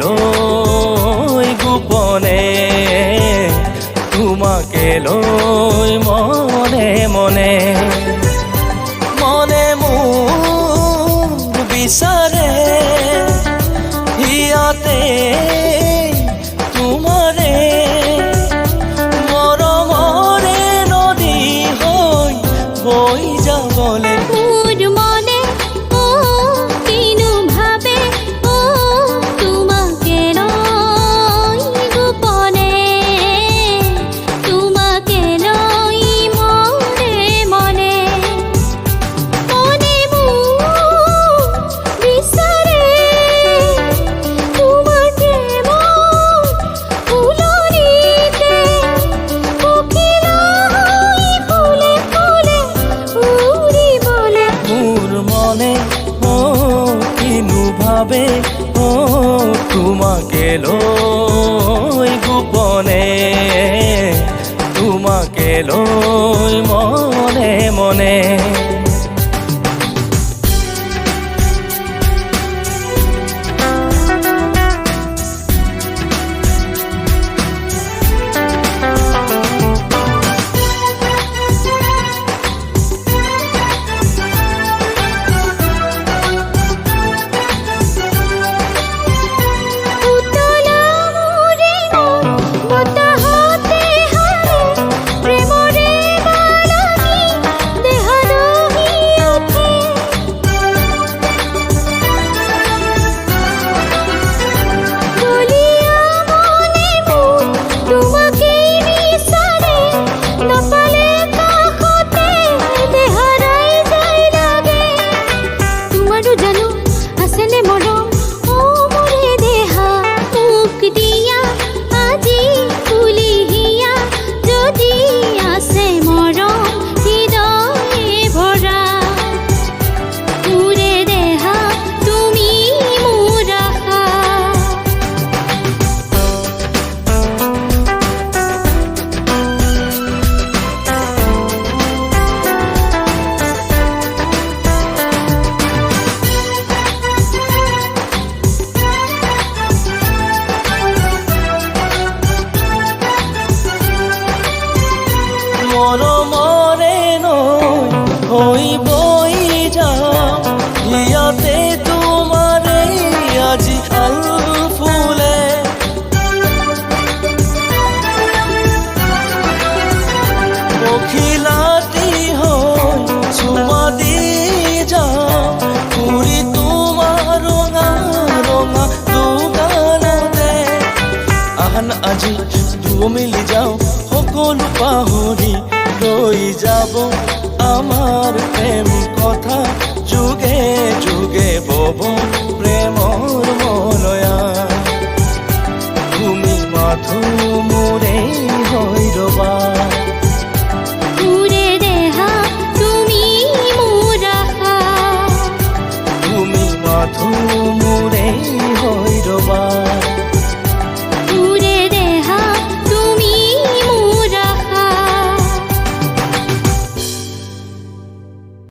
লৈ গোপনে তোমাকে লৈ মনে মনে মনে মোক বিচাৰে ইয়াতে তোমাৰে মৰমৰে নদী হৈ বৈ যাবলে তোমাকে লৈ গোপনে তোমাকে লৈ মনে মনে মৰমৰে নৈ হৈ বৈ যাওঁ ইয়াতে তোমাৰে আজি আল ফুলে পখিলাতি হৈ চুমা দি যাওঁ ফুৰি তোমাৰ ৰঙা ৰঙা দোকানতে আহান আজি দুয়ো মিলি যাওঁ সকলো পাহৰি ৰৈ যাব আমাৰ প্ৰেম কথা যুগে যুগে বব